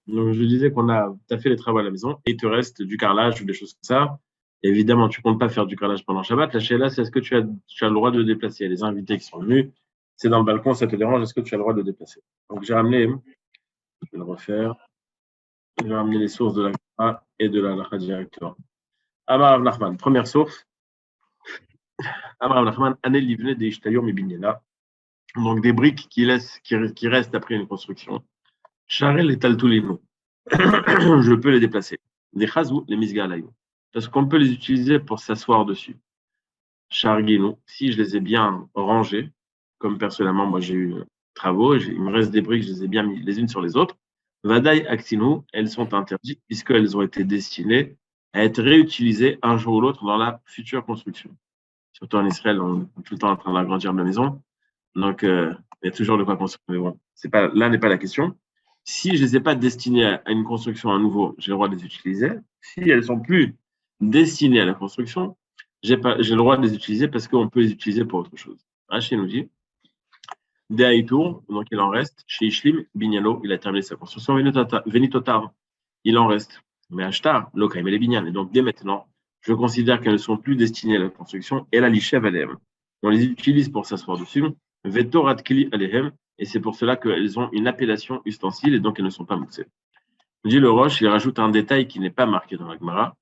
Donc, je disais tu as fait les travaux à la maison et il te reste du carrelage ou des choses comme ça. Évidemment, tu ne comptes pas faire du carrelage pendant Shabbat. La Sheila, c'est est-ce que tu as le droit de déplacer? Il y a les invités qui sont venus. C'est dans le balcon, ça te dérange. Est-ce que tu as le droit de déplacer? Donc, j'ai ramené, je vais le refaire. J'ai ramené les sources de la Gemara et de la Halakha directement. Amar Rav Nachman, première source. Amar Rav Nachman, Anel Livne de Ishtayom et Binyana. Donc, des briques qui restent après une construction. Charel et Taltoulino. Je peux les déplacer. Des chazou, les misgalayou. Parce qu'on peut les utiliser pour s'asseoir dessus. Charguino, si je les ai bien rangés, comme personnellement, moi j'ai eu travaux, il me reste des briques, je les ai bien mis les unes sur les autres. Vadaï Actino, elles sont interdites puisqu'elles ont été destinées à être réutilisées un jour ou l'autre dans la future construction. Surtout en Israël, on est tout le temps en train d'agrandir la maison. Donc, il y a toujours de quoi construire. Mais bon, là n'est pas la question. Si je ne les ai pas destinées à une construction à nouveau, j'ai le droit de les utiliser. Si elles ne sont plus destinées à la construction, j'ai le droit de les utiliser parce qu'on peut les utiliser pour autre chose. Rachid nous dit, Deaïtour, donc il en reste. Chez Ishlim, Bignano, il a terminé sa construction. Venitotar, il en reste. Mais Ashtar, Lokaim et les Binyan. Et donc, dès maintenant, je considère qu'elles ne sont plus destinées à la construction et la Lishev Alehem. On les utilise pour s'asseoir dessus. Vetorat Kli Alehem. Et c'est pour cela qu'elles ont une appellation ustensile et donc elles ne sont pas moussées. Dit le Roche, il rajoute un détail qui n'est pas marqué dans la Gemara.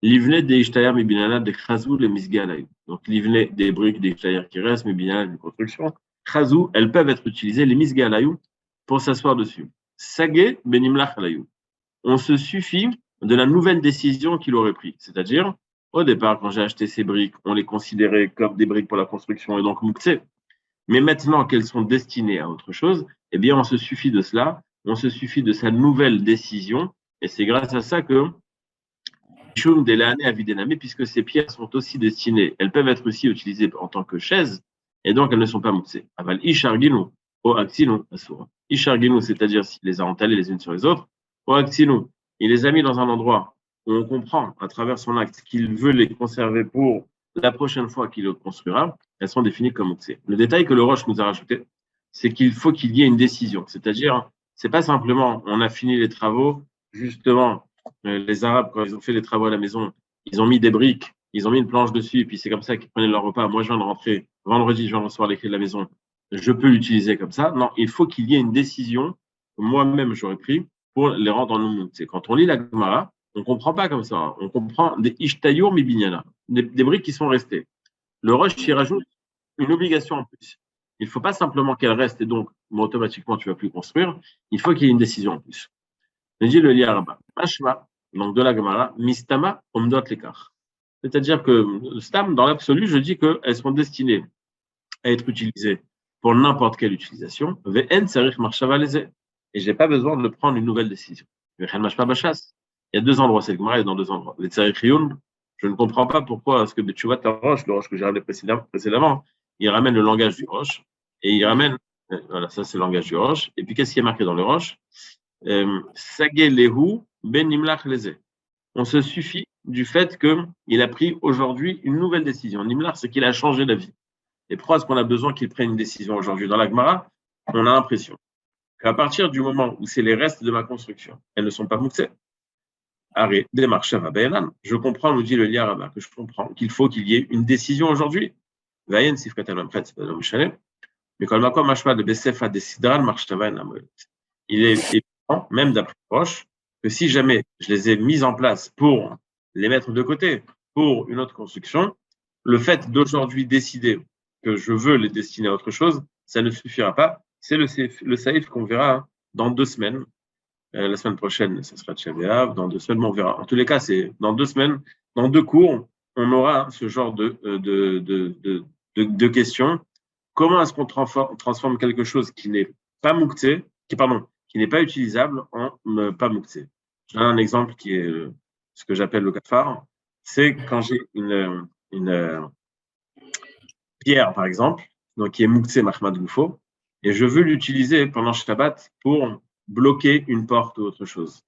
Livnet des Ishtayar Mibinana de Khazou le Misgalayou. Donc, livnet des briques des Ishtayar qui restent, Mibinana de construction. Khazou, elles peuvent être utilisées, les Misgalayou, pour s'asseoir dessus. Sagé Benimlach Alayou. On se suffit de la nouvelle décision qu'il aurait prise. C'est-à-dire, au départ, quand j'ai acheté ces briques, on les considérait comme des briques pour la construction et donc mouktsé. Mais maintenant qu'elles sont destinées à autre chose, eh bien, on se suffit de cela, on se suffit de sa nouvelle décision, et c'est grâce à ça que puisque ces pierres sont aussi destinées, elles peuvent être aussi utilisées en tant que chaises, et donc elles ne sont pas moussées. Aval isharginu, o aksinu, asura. Isharginu, c'est-à-dire s'il les a entalées les unes sur les autres, o aksinu, il les a mis dans un endroit où on comprend à travers son acte qu'il veut les conserver pour la prochaine fois qu'il le construira, elles sont définies comme moussées. Le détail que le Roche nous a rajouté, c'est qu'il faut qu'il y ait une décision, c'est-à-dire, c'est pas simplement on a fini les travaux, justement, les Arabes, quand ils ont fait les travaux à la maison, ils ont mis des briques, ils ont mis une planche dessus, et puis c'est comme ça qu'ils prenaient leur repas. Moi, je viens de rentrer, vendredi, je viens de recevoir les clés de la maison, je peux l'utiliser comme ça. Non, il faut qu'il y ait une décision que moi-même j'aurais pris pour les rendre en nous. C'est quand on lit la Gemara, on ne comprend pas comme ça. On comprend des ishtayur mibinyana, des briques qui sont restées. Le Roche y rajoute une obligation en plus. Il ne faut pas simplement qu'elles restent et donc automatiquement tu ne vas plus construire. Il faut qu'il y ait une décision en plus. Je dis le liaraba. Mashma, donc de la Gemara, mistama omdot lekar. C'est-à-dire que stam, dans l'absolu, je dis qu'elles sont destinées à être utilisées pour n'importe quelle utilisation. Ve'en sarich marshava leze. Et je n'ai pas besoin de prendre une nouvelle décision. Ve'chen mashpa bachas. Il y a deux endroits, cette Gemara est dans deux endroits. Ve'tzarich riyun. Je ne comprends pas pourquoi, parce que tu vois, le roche que j'ai ramené précédemment, il ramène le langage du roche et il ramène, voilà, ça c'est le langage du roche. Et puis qu'est-ce qui est marqué dans le roche? Sagé lehu ben nimlach leze. On se suffit du fait qu'il a pris aujourd'hui une nouvelle décision. Nimlach, c'est qu'il a changé d'avis. Et pourquoi est-ce qu'on a besoin qu'il prenne une décision aujourd'hui? Dans la Gemara, on a l'impression qu'à partir du moment où c'est les restes de ma construction, elles ne sont pas moussées. Arrête, démarche à Bayanan. Je comprends, nous dit le Liarama, que je comprends qu'il faut qu'il y ait une décision aujourd'hui. Vayen sifret al prête, c'est pas le chalet. Mais quand le makom machma de Besefa de Sidran marche il est évident, même d'après Roche, que si jamais je les ai mis en place pour les mettre de côté, pour une autre construction, le fait d'aujourd'hui décider que je veux les destiner à autre chose, ça ne suffira pas. C'est le saïf qu'on verra dans 2 semaines. La semaine prochaine, ça sera Tchavéav. Dans 2 semaines, on verra. En tous les cas, c'est dans 2 semaines, dans 2 cours, on aura ce genre de questions. Comment est-ce qu'on transforme quelque chose qui n'est pas mouktsé, qui n'est pas utilisable en pas mouktsé? Je donne un exemple qui est ce que j'appelle le cas de phare. C'est quand j'ai une pierre, par exemple, donc qui est mouktsé Mahmad Goufo, et je veux l'utiliser pendant Shabbat pour bloquer une porte ou autre chose.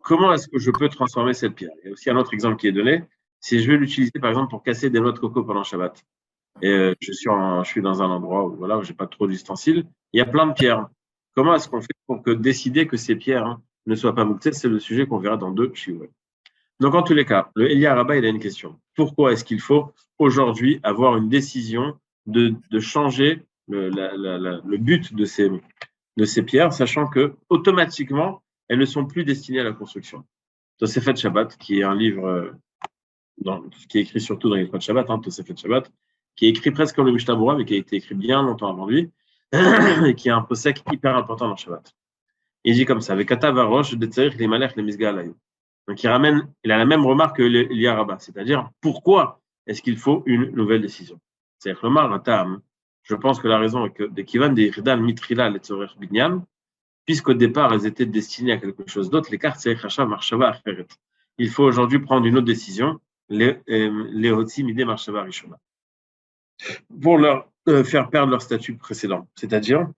Comment est-ce que je peux transformer cette pierre? Il y a aussi un autre exemple qui est donné. Si je veux l'utiliser, par exemple, pour casser des noix de coco pendant Shabbat, et je suis dans un endroit où, voilà, où je n'ai pas trop d'ustensiles, il y a plein de pierres. Comment est-ce qu'on fait pour décider que ces pierres ne soient pas mouktsé? C'est le sujet qu'on verra dans 2 shiur. Donc, en tous les cas, le Elia Rabba, il a une question. Pourquoi est-ce qu'il faut aujourd'hui avoir une décision de changer le but de ces pierres, sachant que automatiquement, elles ne sont plus destinées à la construction? Tosefet Shabbat, qui est un livre qui est écrit surtout dans les de Shabbat, Tosefet Shabbat, qui est écrit presque comme le Mishnah Berurah, mais qui a été écrit bien longtemps avant lui, et qui est un posek hyper important dans Shabbat. Il dit comme ça, avec Kata Varosh, de Tserich, les Malach, les Misga Alayou. Donc il a la même remarque que l'Elia Rabba, c'est-à-dire pourquoi est-ce qu'il faut une nouvelle décision? C'est-à-dire le Maratam, je pense que la raison est que des Kivan, des Irdan, Mitrila, les Tzorech Binyan, puisqu'au départ elles étaient destinées à quelque chose d'autre, les cartes Tzerech Hashav, Marshava, Acheret. Il faut aujourd'hui prendre une autre décision, les Hotzi, Midé, Marshava, Rishona, pour leur faire perdre leur statut précédent. C'est-à-dire,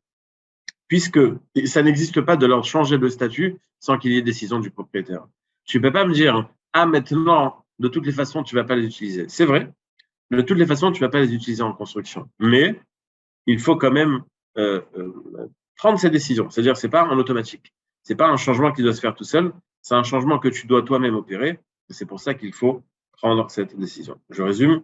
puisque ça n'existe pas de leur changer de statut sans qu'il y ait décision du propriétaire. Tu ne peux pas me dire, maintenant, de toutes les façons, tu ne vas pas les utiliser. C'est vrai, de toutes les façons, tu ne vas pas les utiliser en construction. Mais il faut quand même prendre ces décisions. C'est-à-dire, ce n'est pas en automatique. Ce n'est pas un changement qui doit se faire tout seul. C'est un changement que tu dois toi-même opérer. Et c'est pour ça qu'il faut prendre cette décision. Je résume.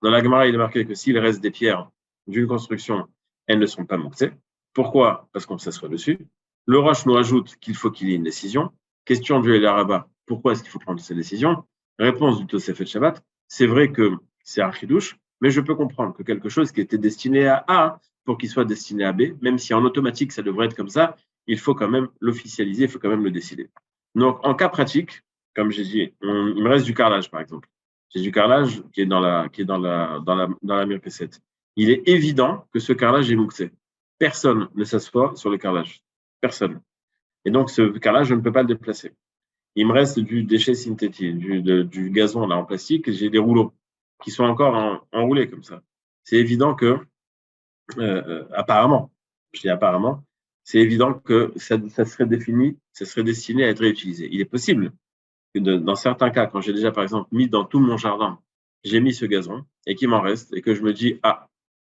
Dans la Gemara, il est marqué que s'il reste des pierres d'une construction, elles ne sont pas mouktsé. Pourquoi? Parce qu'on s'assoit dessus. Le Roche nous ajoute qu'il faut qu'il y ait une décision. Question du Elia Rabba, pourquoi est-ce qu'il faut prendre cette décision? Réponse du Tosefet Shabbat, c'est vrai que c'est un chidouche, mais je peux comprendre que quelque chose qui était destiné à A, pour qu'il soit destiné à B, même si en automatique ça devrait être comme ça, il faut quand même l'officialiser, il faut quand même le décider. Donc en cas pratique, comme j'ai dit, il me reste du carrelage par exemple. J'ai du carrelage qui est dans la Mirpesset. Il est évident que ce carrelage est mouktsé. Personne ne s'assoit sur le carrelage. Personne. Et donc, ce carrelage, je ne peux pas le déplacer. Il me reste du déchet synthétique, du gazon là, en plastique, et j'ai des rouleaux qui sont encore enroulés comme ça. C'est évident que, apparemment, je dis apparemment, c'est évident que ça serait destiné à être réutilisé. Il est possible que dans certains cas, quand j'ai déjà, par exemple, mis dans tout mon jardin, j'ai mis ce gazon et qu'il m'en reste et que je me dis,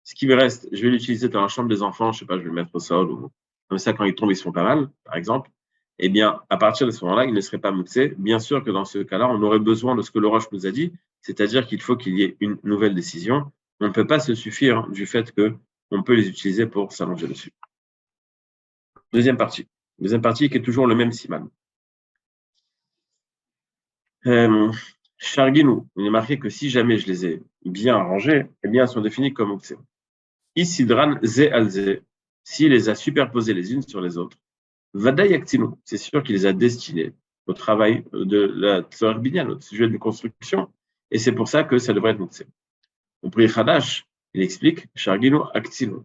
ce qui me reste, je vais l'utiliser dans la chambre des enfants, je sais pas, je vais le mettre au sol ou comme ça, quand ils tombent, ils se font pas mal, par exemple. Eh bien, à partir de ce moment-là, il ne serait pas mouxé. Bien sûr que dans ce cas-là, on aurait besoin de ce que le Roche nous a dit, c'est-à-dire qu'il faut qu'il y ait une nouvelle décision. On ne peut pas se suffire du fait qu'on peut les utiliser pour s'allonger dessus. Deuxième partie qui est toujours le même siman. Charginou, il est marqué que si jamais je les ai bien rangés, eh bien, elles sont définies comme mouxé. Isidran ze al ze, s'il les a superposées les unes sur les autres, Vadayaktinu, c'est sûr qu'il les a destinés au travail de la Tzorech Binyan, au sujet de construction, et c'est pour ça que ça devrait être mouxé. Au prix Hadash, il explique, Charginu Aktinu,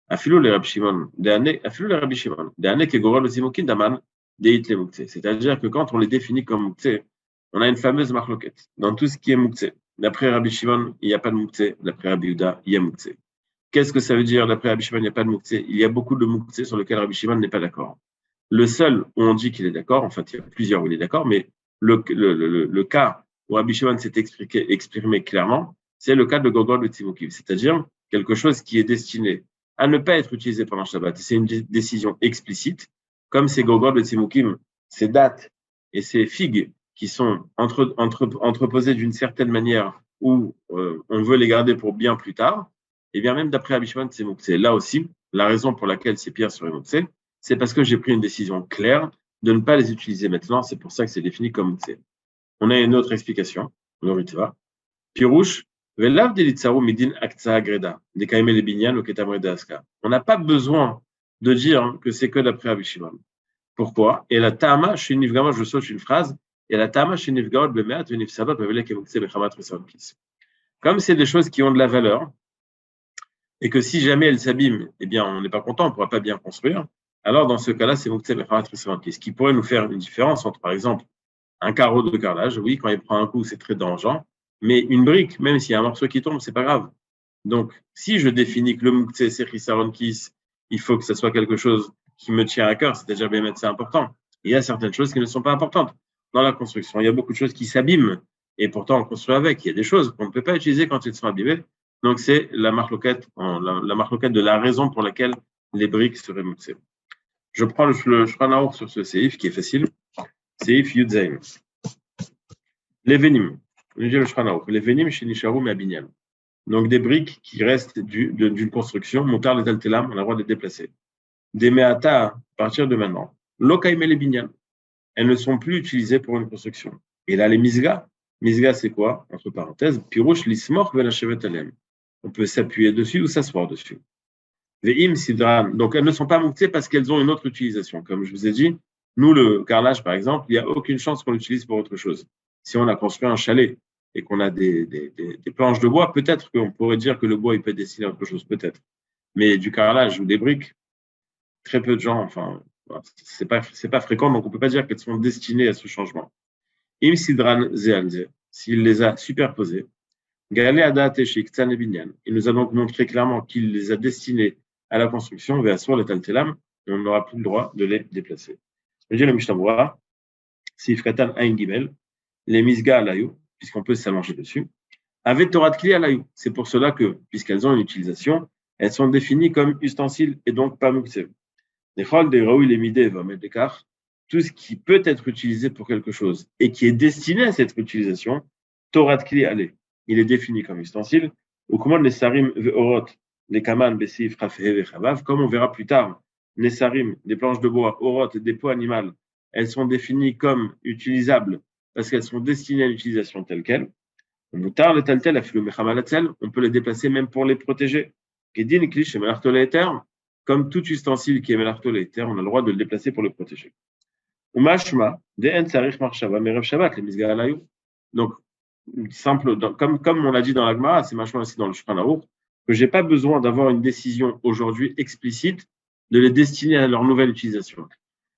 Afilou le Rabbi Shimon, Deane Kegorol le Zimokin Daman, Deit le mouxé. C'est-à-dire que quand on les définit comme mouxé, on a une fameuse marloquette. Dans tout ce qui est mouxé, d'après Rabbi Shimon, il n'y a pas de mouxé, d'après Rabbi Yehuda, il y a mouxé. Qu'est-ce que ça veut dire d'après Rabbi Shimon, il n'y a pas de mouxé? Il y a beaucoup de mouxé sur lesquels Rabbi Shimon n'est pas d'accord. Le seul où on dit qu'il est d'accord, en fait, il y a plusieurs où il est d'accord, mais le cas où Rabbi Shimon s'est exprimé clairement, c'est le cas de Gogol de Tzimokim, c'est-à-dire quelque chose qui est destiné à ne pas être utilisé pendant Shabbat. C'est une décision explicite, comme ces Gogol de Tzimokim, ces dates et ces figues qui sont entreposées d'une certaine manière où on veut les garder pour bien plus tard, et bien même d'après Rabbi Shimon, c'est là aussi la raison pour laquelle ces pierres seraient mouxées, c'est parce que j'ai pris une décision claire de ne pas les utiliser maintenant. C'est pour ça que c'est défini comme mouxé. On a une autre explication, l'Oritva. Pirouche, Velav delitsaru midin aktsa agreda, dekaime le binyan ou ketamreda aska. On n'a pas besoin de dire que c'est que d'après Rabbi Shimon. Pourquoi? Et la tama, vraiment, je saute une phrase, et la tama, shinivgaot bemeat venifsabot bevele kemukse bechamat resavkis. Comme c'est des choses qui ont de la valeur, et que si jamais elles s'abîment, eh bien, on n'est pas content, on ne pourra pas bien construire. Alors, dans ce cas-là, c'est Mouktsé Bechamat Resavkis. Ce qui pourrait nous faire une différence entre, par exemple, un carreau de carrelage. Oui, quand il prend un coup, c'est très dangereux. Mais une brique, même s'il y a un morceau qui tombe, c'est pas grave. Donc, si je définis que le Mouktsé, c'est Chisaronkis, il faut que ce soit quelque chose qui me tient à cœur, c'est-à-dire, bien mettre, c'est important. Il y a certaines choses qui ne sont pas importantes dans la construction. Il y a beaucoup de choses qui s'abîment et pourtant on construit avec. Il y a des choses qu'on ne peut pas utiliser quand ils sont abîmés. Donc, c'est la marloquette de la raison pour laquelle les briques seraient mouxées. Je prends le Shulchan Aruch sur ce séif qui est facile. Séif Yudzaim. Les Venim. Le Shulchan Aruch. Les Venim chez Nisharu Me'abinyan. Donc des briques qui restent d'une construction, montar les altelam, on a le droit de les déplacer. Des meata à partir de maintenant. Lokaime les binyan. Elles ne sont plus utilisées pour une construction. Et là, les misga. Misga, c'est quoi? Entre parenthèses, pirouche lismor velachevet alem. On peut s'appuyer dessus ou s'asseoir dessus. Ve'im sidran. Donc, elles ne sont pas moutées parce qu'elles ont une autre utilisation. Comme je vous ai dit, nous, le carrelage, par exemple, il n'y a aucune chance qu'on l'utilise pour autre chose. Si on a construit un chalet et qu'on a des planches de bois, peut-être qu'on pourrait dire que le bois, il peut être destiné à autre chose, peut-être. Mais du carrelage ou des briques, très peu de gens, enfin, c'est pas fréquent, donc on ne peut pas dire qu'elles sont destinées à ce changement. Im sidran zealze, s'il les a superposées, Galé Ada Teshik Tzan et Binyan. Il nous a donc montré clairement qu'il les a destinées à la construction, vers Aswar le Taltelam, et on n'aura plus le droit de les déplacer. Je dis le Mishnah si Fretan Ain Gimel, les Misga Alayou, puisqu'on peut s'allonger dessus, avec Torah de Kli Alayou. C'est pour cela que, puisqu'elles ont une utilisation, elles sont définies comme ustensiles et donc pas muksev. Les Chol, des Raoui, les Midé, Vamed Dekar, tout ce qui peut être utilisé pour quelque chose et qui est destiné à cette utilisation, Torah de Kli Alayou. Il est défini comme ustensile, ou comment les sarim ve'orot, les kaman, besif, rafeh, vechavav, comme on verra plus tard, les sarim, des planches de bois, orot, des peaux animales, elles sont définies comme utilisables parce qu'elles sont destinées à l'utilisation telle quelle. On peut les déplacer même pour les protéger. Comme tout ustensile qui est melartoléter, on a le droit de le déplacer pour le protéger. Donc, simple, comme on l'a dit dans la Gemara, c'est machement aussi dans le Shulchan Aruch, que je n'ai pas besoin d'avoir une décision aujourd'hui explicite de les destiner à leur nouvelle utilisation.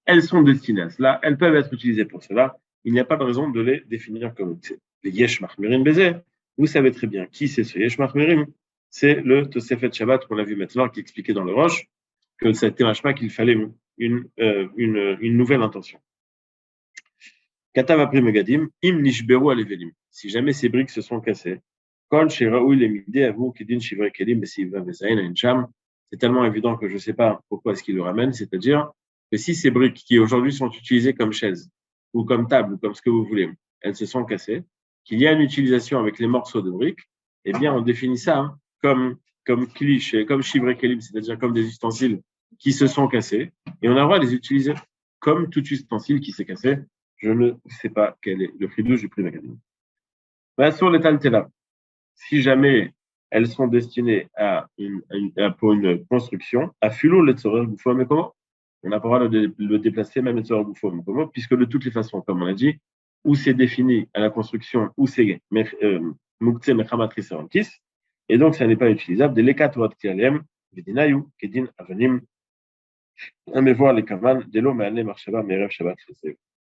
Elles sont destinées à cela, elles peuvent être utilisées pour cela, il n'y a pas de raison de les définir comme les Yesh Machmirim Bézé. Vous savez très bien qui c'est ce Yesh Machmirim. C'est le Tosefet Shabbat qu'on a vu maintenant, qui expliquait dans le Roche que c'était machma qu'il fallait une nouvelle intention. Katav apri Megadim, im nishberu alevelim. Si jamais ces briques se sont cassées, kol sheraoui lemidé avou kidin shivre kelim besiva vezain incham. C'est tellement évident que je ne sais pas pourquoi est-ce qu'il le ramène, c'est-à-dire que si ces briques qui aujourd'hui sont utilisées comme chaises ou comme table ou comme ce que vous voulez, elles se sont cassées, qu'il y a une utilisation avec les morceaux de briques, eh bien on définit ça comme cliché, comme shivre kelim, c'est-à-dire comme des ustensiles qui se sont cassés, et on a le droit de les utiliser comme tout ustensile qui s'est cassé. Je ne sais pas quel est le fridouche du prix Megadim. Sur les taltela, si jamais elles sont destinées pour une construction, à fulot les tzorer bouffon, mais comment? On n'a pas le droit de le déplacer, même les tzorer bouffon, mais comment? Puisque de toutes les façons, comme on a dit, où c'est défini à la construction, où c'est muktzeh mechamatris arantis, et donc ça n'est pas utilisable. Des lekat ou atkialem, vedinayu, kedin avanim, mais voir les kaman, des lots, mais marshaba, merev shabbat,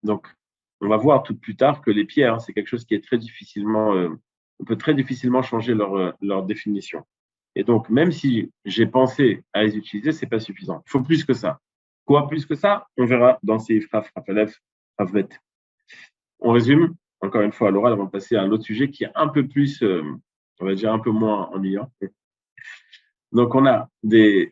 donc, on va voir tout plus tard que les pierres, c'est quelque chose qui est très difficilement, on peut très difficilement changer leur définition. Et donc, même si j'ai pensé à les utiliser, c'est pas suffisant. Il faut plus que ça. Quoi plus que ça? On verra dans ces phrases Rafalef, Ravvet. On résume, encore une fois, à l'oral, avant de passer à un autre sujet qui est un peu plus, on va dire un peu moins ennuyant. Donc, on a il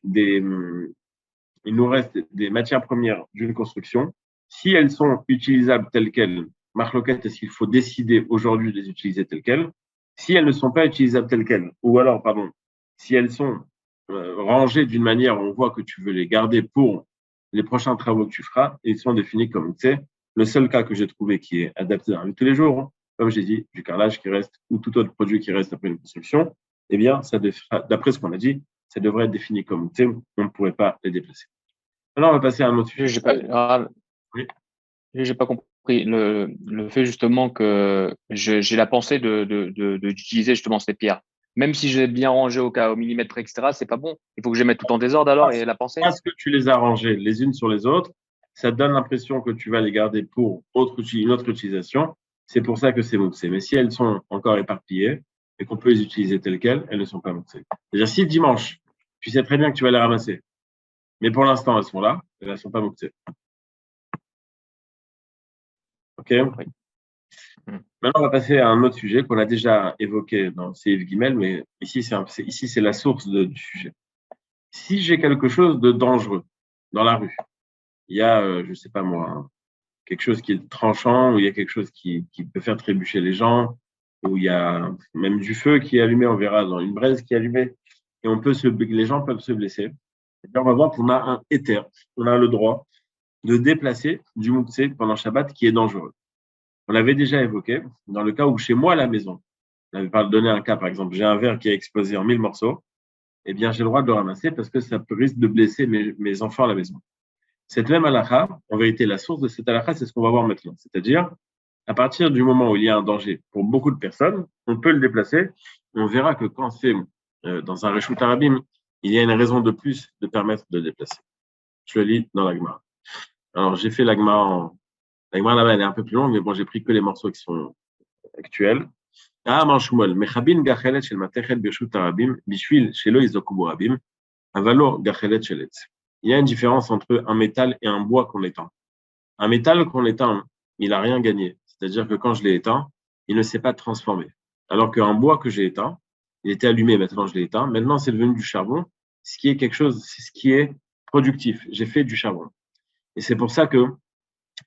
nous reste des matières premières d'une construction. Si elles sont utilisables telles quelles, marloquette, est-ce qu'il faut décider aujourd'hui de les utiliser telles quelles? Si elles ne sont pas utilisables telles quelles, ou alors, pardon, si elles sont rangées d'une manière où on voit que tu veux les garder pour les prochains travaux que tu feras, ils sont définis comme, tu sais, le seul cas que j'ai trouvé qui est adapté dans la vie de tous les jours, comme j'ai dit, du carrelage qui reste ou tout autre produit qui reste après une construction, eh bien, d'après ce qu'on a dit, ça devrait être défini comme, tu sais, on ne pourrait pas les déplacer. Maintenant, on va passer à un autre sujet. Oui. J'ai pas compris le fait justement que j'ai la pensée d'utiliser justement ces pierres. Même si j'ai bien rangé au millimètre près, etc., c'est pas bon. Il faut que je les mette tout en désordre alors et la pensée. Parce que tu les as rangées les unes sur les autres, ça donne l'impression que tu vas les garder pour une autre utilisation. C'est pour ça que c'est mouxé. Mais si elles sont encore éparpillées et qu'on peut les utiliser telles quelles, elles ne sont pas mouxées. C'est-à-dire, si dimanche, tu sais très bien que tu vas les ramasser, mais pour l'instant, elles sont là, elles ne sont pas mouxées. OK? Oui. Maintenant, on va passer à un autre sujet qu'on a déjà évoqué dans Seif Gimel, mais ici, c'est la source du sujet. Si j'ai quelque chose de dangereux dans la rue, il y a, je sais pas moi, quelque chose qui est tranchant, ou il y a quelque chose qui peut faire trébucher les gens, ou il y a même du feu qui est allumé, on verra dans une braise qui est allumée, et les gens peuvent se blesser. Et bien, on va voir qu'on a un éther, on a le droit de déplacer du mouktsé pendant Shabbat qui est dangereux. On l'avait déjà évoqué dans le cas où chez moi à la maison, on avait pas donné un cas, par exemple, j'ai un verre qui est explosé en 1000 morceaux, eh bien, j'ai le droit de le ramasser parce que ça risque de blesser mes enfants à la maison. Cette même halakha, en vérité, la source de cette halakha, c'est ce qu'on va voir maintenant. C'est-à-dire, à partir du moment où il y a un danger pour beaucoup de personnes, on peut le déplacer. On verra que quand c'est dans un Reshut Arabim, il y a une raison de plus de permettre de le déplacer. Je le lis dans l'Agma. Alors, j'ai fait l'Agma là-bas, elle est un peu plus longue, mais bon, j'ai pris que les morceaux qui sont actuels. Mechabin gachelet shel matechet birshut arabim, bishvil shelo izokubu rabim, avalo gachelet sheletz. Il y a une différence entre un métal et un bois qu'on éteint. Un métal qu'on éteint, il n'a rien gagné. C'est-à-dire que quand je l'ai éteint, il ne s'est pas transformé. Alors qu'un bois que j'ai éteint, il était allumé, maintenant je l'ai éteint. Maintenant, c'est devenu du charbon, ce qui est quelque chose, c'est ce qui est productif. J'ai fait du charbon. Et c'est pour ça que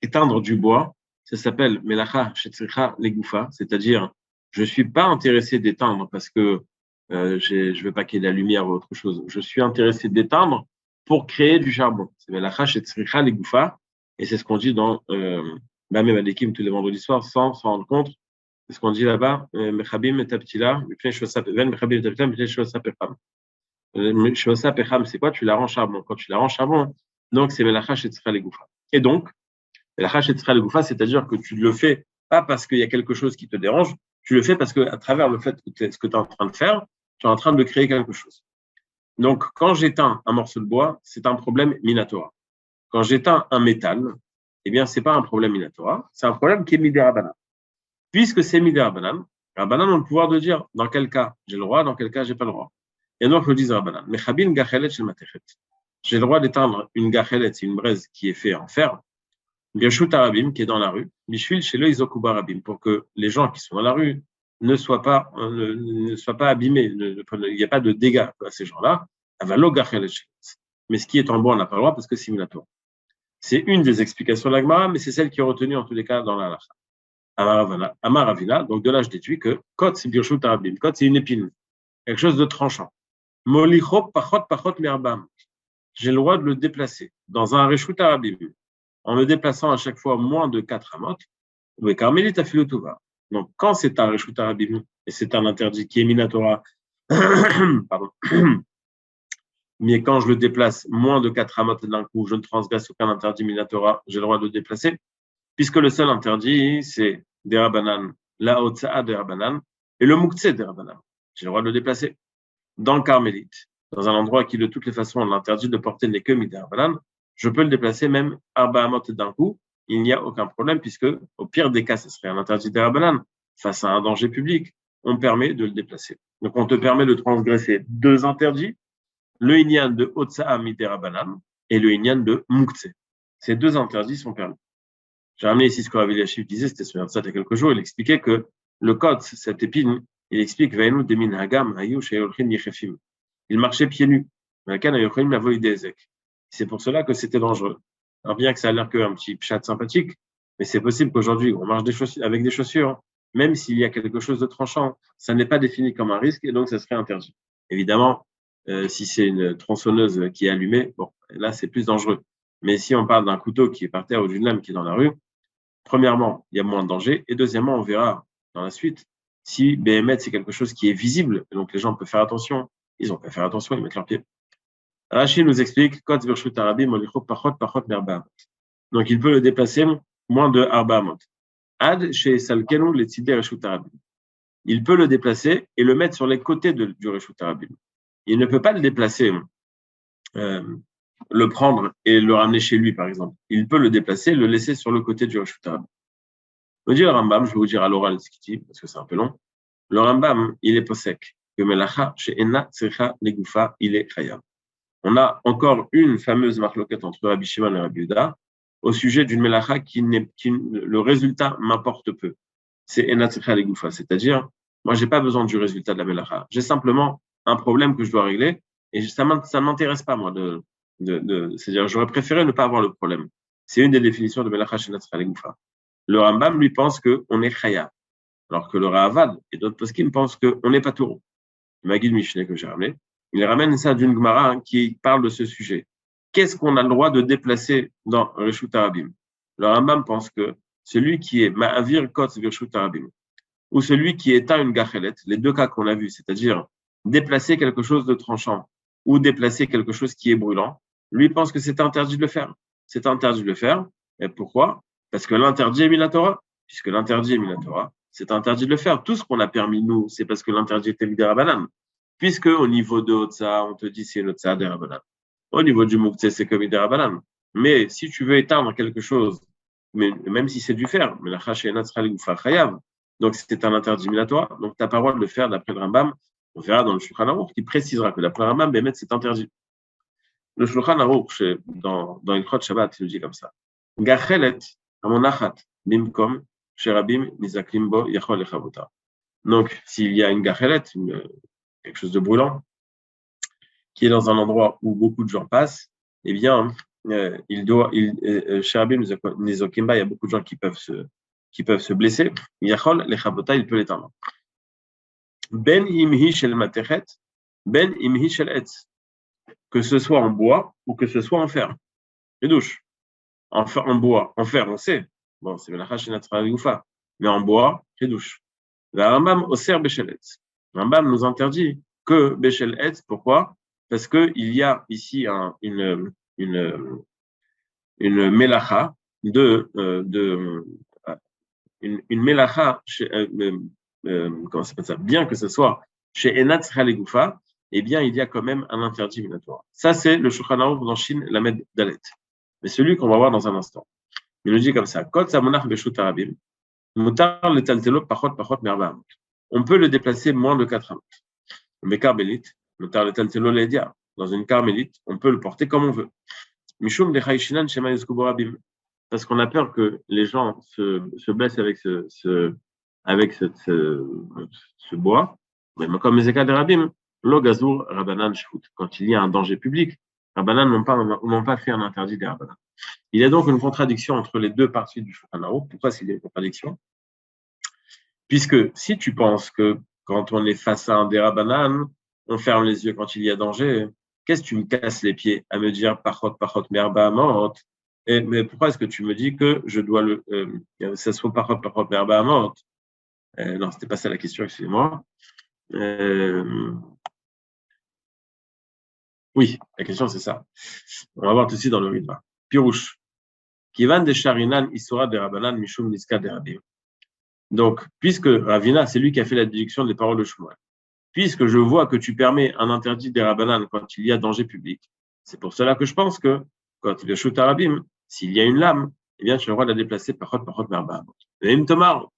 éteindre du bois, ça s'appelle melacha shetzricha legoufa, c'est-à-dire je ne suis pas intéressé d'éteindre parce que je veux pas qu'il y ait de la lumière ou autre chose. Je suis intéressé d'éteindre pour créer du charbon. C'est melacha shetzricha legoufa, et c'est ce qu'on dit dans Bameh Malekim tous les vendredis soirs sans s'en rendre compte. C'est ce qu'on dit là-bas, mechabim et taptila, mechabim et taptila, pecham, c'est quoi? Tu la rends charbon. Quand tu la rends charbon, donc c'est melacha shetzricha legoufa. Et donc, la le goufa, c'est-à-dire que tu le fais pas parce qu'il y a quelque chose qui te dérange, tu le fais parce qu'à travers le fait que ce que tu es en train de faire, tu es en train de créer quelque chose. Donc, quand j'éteins un morceau de bois, c'est un problème minatora. Quand j'éteins un métal, eh bien, c'est pas un problème minatora, c'est un problème qui est midé rabanan. Puisque c'est midé rabanan, rabanan ont le pouvoir de dire dans quel cas j'ai le droit, dans quel cas j'ai pas le droit. Et donc, le disent rabanan. Mechabin gachelet shel matechet. J'ai le droit d'éteindre une gachelet, c'est une braise qui est faite en fer, Birshut Arabim, qui est dans la rue, Bishvil chez le Izokuba Arabim, pour que les gens qui sont dans la rue ne soient pas abîmés, il n'y a pas de dégâts à ces gens-là. Mais ce qui est en bois, on n'a pas le droit parce que c'est minatoire. C'est une des explications de l'Agmara, mais c'est celle qui est retenue en tous les cas dans la Lacha. Amar Avila, donc de là je déduis que Kot c'est Birshut Arabim, Kot c'est une épine, quelque chose de tranchant. Molichop pachot merbam. J'ai le droit de le déplacer dans un Reshut Arabim, en me déplaçant à chaque fois moins de 4 amot, donc, quand c'est un Reshut Arabim, et c'est un interdit qui est minatora, pardon, mais quand je le déplace moins de 4 amot d'un coup, je ne transgresse aucun interdit minatora, j'ai le droit de le déplacer, puisque le seul interdit, c'est des rabanan, la otsa'a des rabanan, et le muktse des rabanan. J'ai le droit de le déplacer dans le carmélite, dans un endroit qui, de toutes les façons, l'interdit de porter n'est que midé rabanan, je peux le déplacer même arba amot d'un coup, il n'y a aucun problème, puisque au pire des cas, ce serait un interdit des rabanan, face à un danger public, on permet de le déplacer. Donc, on te permet de transgresser 2 interdits, le inyan de Otsa'a midé rabanan et le inyan de Muktse. Ces 2 interdits sont permis. J'ai ramené ici ce que Rav Eliashiv disait, c'était sur ça il y a quelques jours, il expliquait que le code, cette épine, il explique Ve'enu de minhagam hayu sheyolchin yichefim. Il marchait pieds nus. C'est pour cela que c'était dangereux. Alors bien que ça a l'air qu'un petit chat sympathique, mais c'est possible qu'aujourd'hui, on marche avec des chaussures, même s'il y a quelque chose de tranchant, ça n'est pas défini comme un risque et donc ça serait interdit. Évidemment, si c'est une tronçonneuse qui est allumée, bon, là c'est plus dangereux. Mais si on parle d'un couteau qui est par terre ou d'une lame qui est dans la rue, premièrement, il y a moins de danger et deuxièmement, on verra dans la suite si BMS c'est quelque chose qui est visible, et donc les gens peuvent faire attention, ils ont qu'à faire attention, ils mettent leurs pieds. Rashi nous explique donc il peut le déplacer moins de Arba Amot. Ad chez Salkenu le Tzidé Reshut Arabim. Il peut le déplacer et le mettre sur les côtés du Reshut Arabim. Il ne peut pas le déplacer, le prendre et le ramener chez lui, par exemple. Il peut le déplacer, le laisser sur le côté du Reshut Arabim. Je vais vous dire à l'oral ce qu'il dit, parce que c'est un peu long. Le Rambam, il est posek que Melacha chez Enna Tzricha Negoufa, il est Chayab. On a encore une fameuse marloquette entre Rabbi Shimon et Rabbi Yehuda au sujet d'une melacha le résultat m'importe peu. C'est Enatzricha Legoufa, c'est-à-dire, moi, j'ai pas besoin du résultat de la melacha. J'ai simplement un problème que je dois régler et ça m'intéresse pas, moi, c'est-à-dire, j'aurais préféré ne pas avoir le problème. C'est une des définitions de Melacha Shenat Goufa. Le Rambam, lui, pense qu'on est Chaya, alors que le Ravad et d'autres poskim pensent qu'on n'est pas Touro. Le Maguid Mishneh que j'ai ramené, il ramène ça d'une Gemara qui parle de ce sujet. Qu'est-ce qu'on a le droit de déplacer dans Reshut Arabim? Le Rambam pense que celui qui est Ma'avir Kotz Reshut Arabim, ou celui qui éteint une gachelet, les deux cas qu'on a vus, c'est-à-dire déplacer quelque chose de tranchant ou déplacer quelque chose qui est brûlant, lui pense que c'est interdit de le faire. C'est interdit de le faire. Et pourquoi? Parce que l'interdit est mis la Torah. Puisque l'interdit est mis la Torah, c'est interdit de le faire. Tout ce qu'on a permis, nous, c'est parce que l'interdit était mis des Rabbanan. Puisque au niveau de Otsa, on te dit c'est l'Otsa des Rabbanan. Au niveau du Mouktsé, c'est comme des Rabbanan. Mais si tu veux éteindre quelque chose, mais même si c'est du fer, mais la Chachénat sera l'Goufa Chayav, donc c'est un interdit mis la Torah, donc tu n'as pas le droit de le faire d'après le Rambam. On verra dans le Shulchan Aruch qui précisera que d'après le Rambam, Bémet, c'est interdit. Le Shulchan Aruch, dans Ilchot Shabbat, il dit comme ça. Gachelet, amonachat, bimkom, sherabim, nizaklimbo, yachol echavota. Donc, s'il y a une gachelet, quelque chose de brûlant, qui est dans un endroit où beaucoup de gens passent, eh bien, sherabim, nizaklimba, il y a beaucoup de gens qui peuvent se blesser. Yachol lechavota, il peut l'éteindre. Ben imhi shel matechet, ben imhi shel etz. Que ce soit en bois ou que ce soit en fer. Les douches. En bois, en fer, on sait. Bon, c'est Melacha Shenat Goufa. Mais en bois, les douches. La Rambam Oser Beshel Etz. Rambam nous interdit que Beshel Etz. Pourquoi? Parce qu'il y a ici une Melacha une Melacha, comment ça s'appelle ça? Bien que ce soit chez Enat Goufa, eh bien, il y a quand même un interdit minatoire. Ça, c'est le Shulchan Aruch dans Shin Lamed Dalet. Mais celui qu'on va voir dans un instant. Il nous dit comme ça, Kot Samonach Beshut Arabim, Mutar le Taltelo Pachot Merba Amot. On peut le déplacer moins de 4 amot. Mais Carmélite, Mutar le Taltelo Ledia. Dans une carmélite, on peut le porter comme on veut. Mishum de Chaïshinan Shema Yeskubo Rabim. Parce qu'on a peur que les gens se blessent avec ce bois. Mais comme les Ekad Rabim, Lo Gazur Rabanan Shfut. Quand il y a un danger public, Rabbanan n'ont pas fait un interdit des Rabbanan. Il y a donc une contradiction entre les deux parties du Shulchan Aruch. Pourquoi s'il y a une contradiction? Puisque si tu penses que quand on est face à un des Rabbanan, on ferme les yeux quand il y a danger, qu'est-ce que tu me casses les pieds à me dire Pachot merba amot? Mais pourquoi est-ce que tu me dis que je dois ça soit Pachot merba amot? Non, c'était pas ça la question, excusez-moi. Oui, la question c'est ça. On va voir tout de suite dans le Ritva. Pirouche. Kivan de Sharinan Isora de Rabbanan Mishum Niska de Rabim. Donc, puisque Ravina, c'est lui qui a fait la déduction des paroles de Shmuel, puisque je vois que tu permets un interdit des Rabbanan quand il y a danger public, c'est pour cela que je pense que quand il y a Shut Arabim, s'il y a une lame, eh bien, tu as le droit de la déplacer Pachot merba amot. Même Tomar,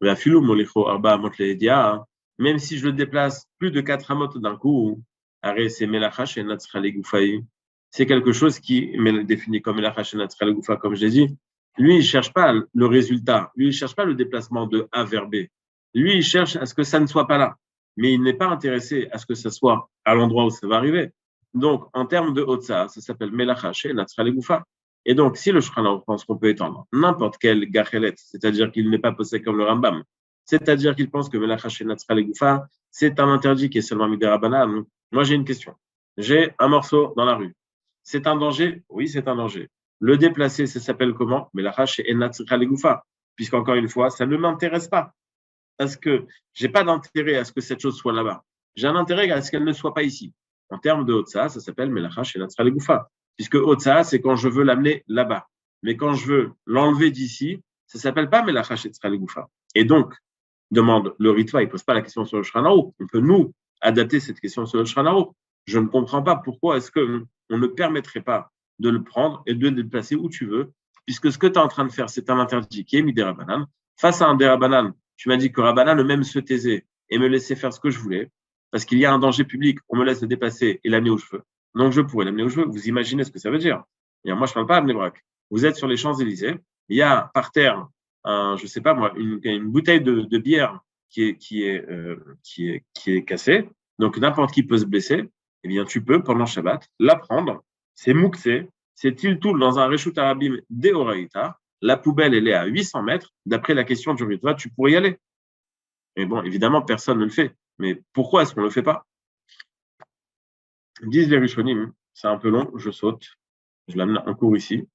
la filou molicho arba amot leedia, même si je le déplace plus de 4 amot d'un coup, arrêt c'est Melacha Shenat Goufaï. C'est quelque chose qui est défini comme Melacha Shenat Goufa, comme je l'ai dit. Lui, il ne cherche pas le résultat. Lui, il ne cherche pas le déplacement de A vers B. Lui, il cherche à ce que ça ne soit pas là. Mais il n'est pas intéressé à ce que ça soit à l'endroit où ça va arriver. Donc, en termes de Otsa, ça s'appelle Melacha Shenat Goufa. Et donc, si le Shulchan Aruch pense qu'on peut étendre n'importe quel gachelet, c'est-à-dire qu'il n'est pas posé comme le Rambam, c'est-à-dire qu'il pense que Melacha Shenat Goufa, c'est un interdit qui est seulement Midei Rabbanan. Moi, j'ai une question. J'ai un morceau dans la rue. C'est un danger? Oui, c'est un danger. Le déplacer, ça s'appelle comment? Melacha Shenat Goufa. Puisqu'encore une fois, ça ne m'intéresse pas. Parce que j'ai pas d'intérêt à ce que cette chose soit là-bas. J'ai un intérêt à ce qu'elle ne soit pas ici. En termes de Otsa, ça s'appelle Melacha Shenat Goufa. Puisque Otsa, c'est quand je veux l'amener là-bas. Mais quand je veux l'enlever d'ici, ça s'appelle pas Melacha Shenat Goufa. Et donc, demande le Ritva, il ne pose pas la question sur le Shulchan Aruch. On peut nous adapter cette question sur le Shulchan Aruch. Je ne comprends pas pourquoi est-ce qu'on ne permettrait pas de le prendre et de le déplacer où tu veux, puisque ce que tu es en train de faire, c'est un interdit qui est mis des Rabbanan. Face à un des Rabbanan, tu m'as dit que Rabbanan même se taisait et me laissait faire ce que je voulais, parce qu'il y a un danger public, on me laisse le déplacer et l'amener où je veux. Donc je pourrais l'amener où je veux. Vous imaginez ce que ça veut dire? Et moi, je ne parle pas à Bnei-Brak. Vous êtes sur les Champs-Élysées, il y a par terre, je ne sais pas moi, une bouteille de bière qui est cassée, donc n'importe qui peut se blesser. Eh bien, tu peux, pendant Shabbat, la prendre. C'est mouxé, c'est Tiltoul dans un Reshut Arabim Deoraita. La poubelle, elle est à 800 mètres. D'après la question du Ritva, tu pourrais y aller. Mais bon, évidemment, personne ne le fait. Mais pourquoi est-ce qu'on ne le fait pas? Disent les Rishonim, c'est un peu long, je saute. Je l'amène en cours ici.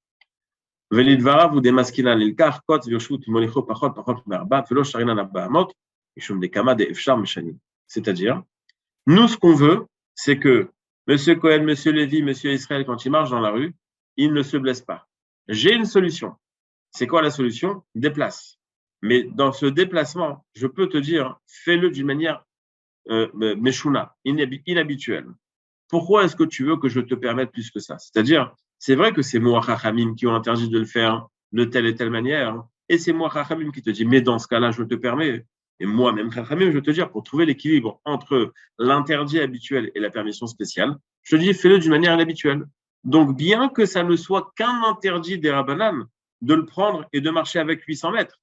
Velidvara vous démasquina l'ilkar kot vyoshut molicho pachot merba velo sharina nabbaamot ishum dekama de efshar meshanim. C'est-à-dire, nous, ce qu'on veut, c'est que Monsieur Cohen, Monsieur Lévy, Monsieur Israël, quand ils marchent dans la rue, ils ne se blessent pas. J'ai une solution. C'est quoi la solution? Déplace. Mais dans ce déplacement, je peux te dire, fais-le d'une manière meshuna, inhabituelle. Pourquoi est-ce que tu veux que je te permette plus que ça? C'est-à-dire, c'est vrai que c'est moi, Chachamim, qui ont interdit de le faire de telle et telle manière, et c'est moi, Chachamim, qui te dit, mais dans ce cas-là, je te permets. Et moi-même, Chachamim, je te dis, pour trouver l'équilibre entre l'interdit habituel et la permission spéciale, je te dis, fais-le d'une manière inhabituelle. Donc, bien que ça ne soit qu'un interdit des Rabbanan, de le prendre et de marcher avec 800 mètres,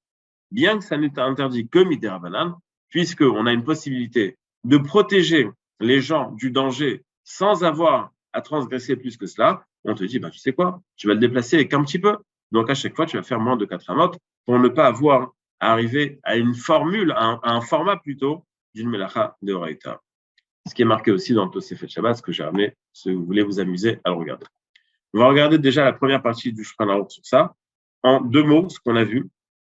bien que ça n'est interdit que des Rabbanan, puisqu'on a une possibilité de protéger les gens du danger sans avoir à transgresser plus que cela, on te dit, tu sais quoi, tu vas le déplacer qu'un petit peu. Donc, à chaque fois, tu vas faire moins de 4 amot pour ne pas avoir à arriver à une formule, à un format plutôt d'une melacha de Horaïta. Ce qui est marqué aussi dans le Tosefet Shabbat, ce que j'ai ramené, si vous voulez vous amuser à le regarder. On va regarder déjà la première partie du Shulchan Aruch sur ça. En 2 mots, ce qu'on a vu,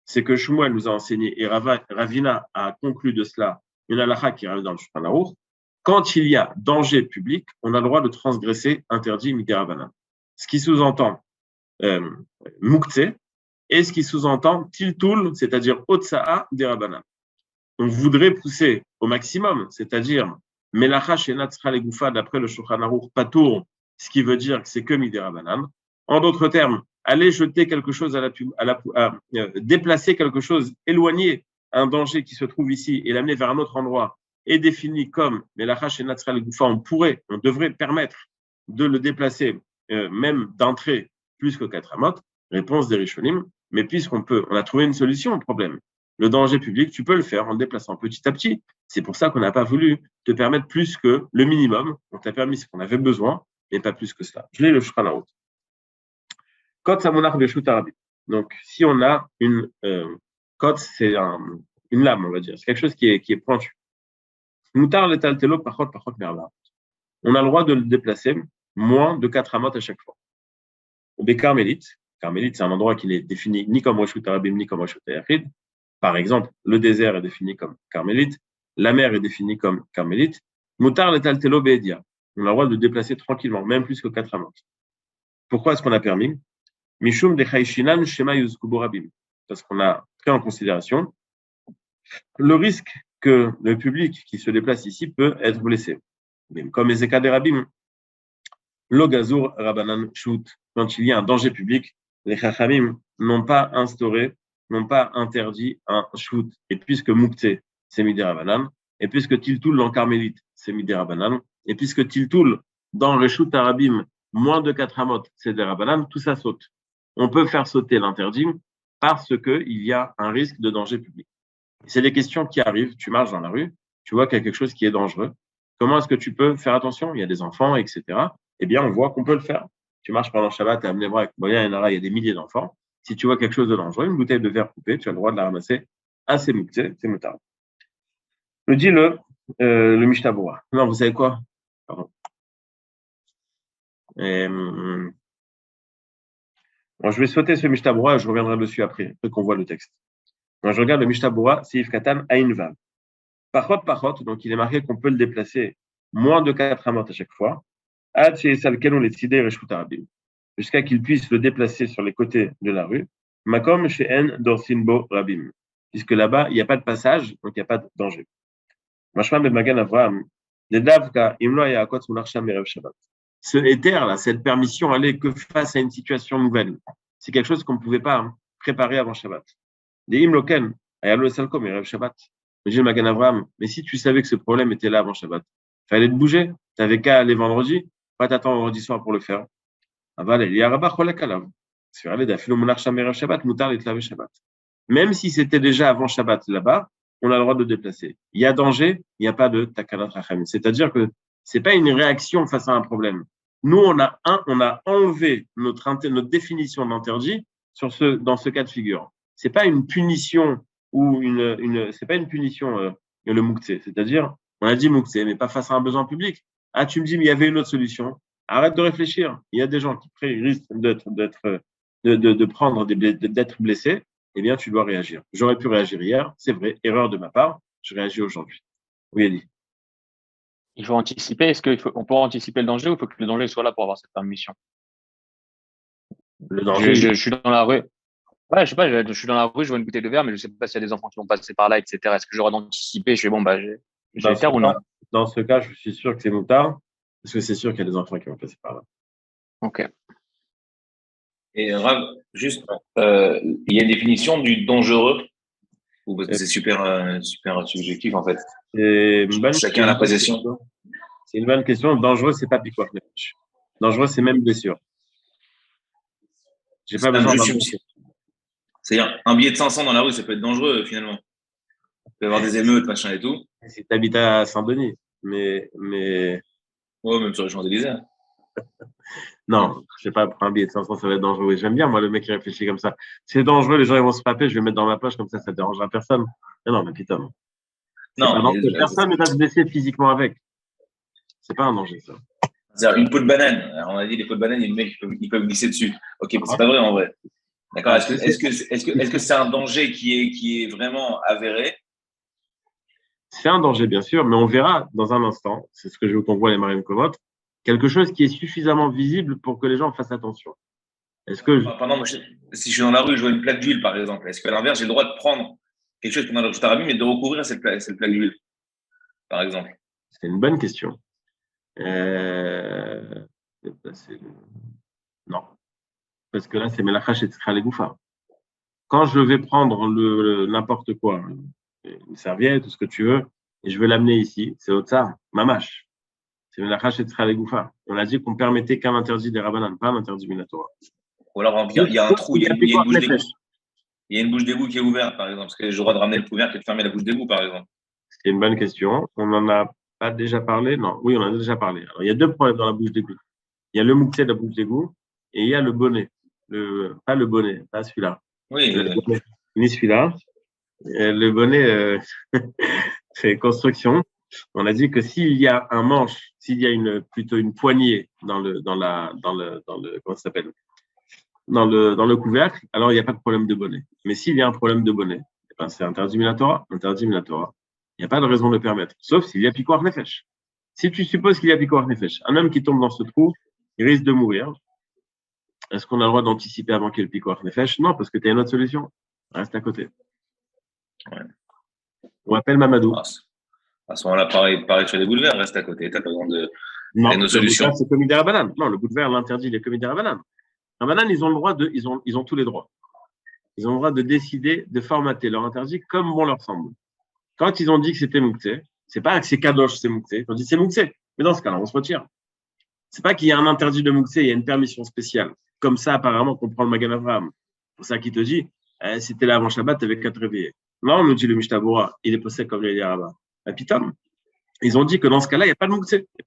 c'est que Shmuel nous a enseigné, et Ravina a conclu de cela, une halakha qui arrive dans le Shulchan Aruch. Quand il y a danger public, on a le droit de transgresser interdit midei Rabbanan. Ce qui sous-entend mukte, et ce qui sous-entend tiltul, c'est-à-dire otsa'a des Rabbanan. On voudrait pousser au maximum, c'est-à-dire melacha shenat tzra legoufa d'après le Shulchan Aruch patour, ce qui veut dire que c'est que midei Rabbanan. En d'autres termes, aller jeter quelque chose déplacer quelque chose, éloigner un danger qui se trouve ici et l'amener vers un autre endroit est défini comme melacha shenat tzra legoufa, on devrait permettre de le déplacer même d'entrée plus que 4 amot. Réponse des Rishonim, mais puisqu'on a trouvé une solution au problème. Le danger public, tu peux le faire en le déplaçant petit à petit. C'est pour ça qu'on n'a pas voulu te permettre plus que le minimum. On t'a permis ce qu'on avait besoin, mais pas plus que cela. Je lis le Shulchan Aruch. Kot samonach beshut arabim. Donc, si on a une kot, c'est une lame, on va dire. C'est quelque chose qui est pointu. Mutar letaltelo pachot merba. On a le droit de le déplacer moins de 4 amot à chaque fois. Ou des carmélites. Carmélite, c'est un endroit qui n'est défini ni comme Reshut Arabim, ni comme Reshut Yachid. Par exemple, le désert est défini comme carmélite, la mer est définie comme carmélite. Mutar letaltelo be'edia. On a le droit de le déplacer tranquillement, même plus que 4 amot. Pourquoi est-ce qu'on a permis? Mishum dechayshinan shema yuzkubu rabim. Parce qu'on a pris en considération le risque que le public qui se déplace ici peut être blessé. Même comme les Ezeka des Rabim, lo gazur rabanan shut. Quand il y a un danger public, les Chachamim n'ont pas interdit un shoot. Et puisque Mukte, c'est midei Rabbanan, et puisque Tiltoul dans Carmélite, c'est midei Rabbanan, et puisque Tiltoul dans Reshut Arabim, moins de 4 amot, c'est des Rabbanan, tout ça saute. On peut faire sauter l'interdit parce qu'il y a un risque de danger public. C'est des questions qui arrivent, tu marches dans la rue, tu vois qu'il y a quelque chose qui est dangereux. Comment est-ce que tu peux faire attention? Il y a des enfants, etc. Eh bien, on voit qu'on peut le faire. Tu marches pendant Shabbat, tu as amené voir avec Moya et Nara, il y a des milliers d'enfants. Si tu vois quelque chose de dangereux, une bouteille de verre coupée, tu as le droit de la ramasser à ses moutées, c'est moutard. Le dit le Mishnah Berurah. Non, vous savez quoi? Pardon. Bon, je vais sauter ce Mishnah Berurah et je reviendrai dessus après qu'on voit le texte. Quand je regarde le Mishnah Berurah, c'est Seif Katan Ayin Vav. Pachot, donc il est marqué qu'on peut le déplacer moins de 4 amot à chaque fois. Jusqu'à qu'il puisse le déplacer sur les côtés de la rue. Makom she'en dorsinbo rabim. Puisque là-bas, il n'y a pas de passage, donc il n'y a pas de danger. Mashman ben Magan Avraham, ce éther-là, cette permission, allait que face à une situation nouvelle. C'est quelque chose qu'on ne pouvait pas préparer avant Shabbat. Des imloken, ayalo salkom erev Shabbat. Mais Magan Avraham, mais si tu savais que ce problème était là avant Shabbat, fallait te bouger. Tu n'avais qu'à aller vendredi, pas t'attendre vendredi soir pour le faire. Même si c'était déjà avant Shabbat là-bas, on a le droit de déplacer. Il y a danger, il n'y a pas de takanat rachamim. C'est-à-dire que c'est pas une réaction face à un problème. Nous, on a enlevé notre définition d'interdit dans ce cas de figure. C'est pas une punition ou c'est pas une punition le mouktsé. C'est-à-dire, on a dit mouktsé, mais pas face à un besoin public. Ah, tu me dis, mais il y avait une autre solution. Arrête de réfléchir. Il y a des gens qui risquent d'être blessés. Eh bien, tu dois réagir. J'aurais pu réagir hier, c'est vrai, erreur de ma part. Je réagis aujourd'hui. Oui, Elie. Il faut anticiper. On peut anticiper le danger ou il faut que le danger soit là pour avoir cette permission? Le danger. Je suis dans la rue. Ouais, je sais pas, je suis dans la rue, je vois une bouteille de verre, mais je sais pas s'il y a des enfants qui vont passer par là, etc. Est-ce que j'aurais d'anticiper? Je fais bon, bah, j'ai terre ou non? Dans ce cas, je suis sûr que c'est moutard, parce que c'est sûr qu'il y a des enfants qui vont passer par là. Ok. Et Rav, juste, il y a une définition du dangereux, ou parce que c'est super subjectif en fait. Chacun a la possession. C'est une bonne question. Dangereux, c'est pas piquoir. Dangereux, c'est même blessure. J'ai pas besoin d'un. C'est-à-dire, un billet de 500 dans la rue, ça peut être dangereux finalement. Il peut y avoir des émeutes, machin et tout. Si tu habites à Saint-Denis, mais. Ouais, même sur les Champs-Élysées. Non, je sais pas, pour un billet de 500, ça va être dangereux. J'aime bien, moi, le mec qui réfléchit comme ça. C'est dangereux, les gens ils vont se paper, je vais le mettre dans ma poche, comme ça dérangera personne. Mais non, mais putain. Non, personne ne va se blesser physiquement avec. C'est pas un danger, ça. C'est-à-dire une peau de banane. Alors, on a dit les peaux de banane, il y a des mecs qui peuvent glisser dessus. Ok, mais c'est pas vrai en vrai. D'accord. Est-ce que c'est un danger qui est vraiment avéré? C'est un danger, bien sûr, mais on verra dans un instant. C'est ce que je veux qu'on voit les marines comotes. Quelque chose qui est suffisamment visible pour que les gens fassent attention. Est-ce que Pendant, si je suis dans la rue, je vois une plaque d'huile, par exemple, est-ce qu'à l'inverse, j'ai le droit de prendre quelque chose pendant le Arabie, mais de recourir à cette plaque d'huile, par exemple? C'est une bonne question. Non. Parce que là, c'est Melachash et Tzra Legoufa. Quand je vais prendre n'importe quoi, une serviette, tout ce que tu veux, et je veux l'amener ici, c'est Otsar, Mamash. C'est Melachash et Tzra Legoufa. On a dit qu'on permettait qu'un interdit des Rabbanan, pas un interdit Minatora. Ou alors, il y a un trou, il y a une bouche d'égout. Il y a une bouche d'égout qui est ouverte, par exemple. Parce que j'ai le droit de ramener le couvercle et de fermer la bouche d'égout, par exemple. C'est une bonne question. On n'en a pas déjà parlé? Non. Oui, on en a déjà parlé. Alors, il y a deux problèmes dans la bouche d'égout. Il y a le mouktsé de la bouche d'égout et il y a le bonnet. Pas le bonnet, pas celui-là. Oui. Ni celui-là. Le bonnet, c'est construction. On a dit que s'il y a un manche, s'il y a plutôt une poignée dans le comment ça s'appelle? Dans le couvercle, alors il n'y a pas de problème de bonnet. Mais s'il y a un problème de bonnet, ben c'est interdit Minatora. Il n'y a pas de raison de le permettre, sauf s'il y a piquoir nefesh. Si tu supposes qu'il y a piquoir nefesh, un homme qui tombe dans ce trou, il risque de mourir. Est-ce qu'on a le droit d'anticiper avant qu'il y ait le piquoir nefesh? Non, parce que tu as une autre solution. Reste à côté. Ouais. On appelle Mamadou. À ce moment-là, pareil sur les bouts de verre, reste à côté. Tu n'as pas besoin de. Non, nos solutions. c'est commis des Rabbanan. Non, le bout de verre l'interdit les commis des Rabbanan. Rabbanan, ils ont le droit ils ont tous les droits. Ils ont le droit de décider de formater leur interdit comme bon leur semble. Quand ils ont dit que c'était mouktsé, c'est pas que c'est kadosh, c'est mouktsé. Ils ont dit c'est mouktsé. Mais dans ce cas-là, on se retire. C'est pas qu'il y a un interdit de mouktsé, il y a une permission spéciale. Comme ça, apparemment, qu'on prend le Magan Avraham. C'est pour ça qu'il te dit, c'était là avant Shabbat, t'avais qu'à te réveiller. Non, nous dit le Mishtabura, il est posé comme il y a là-bas. Putain, ils ont dit que dans ce cas-là, il n'y a pas de mouktsé. Il n'y a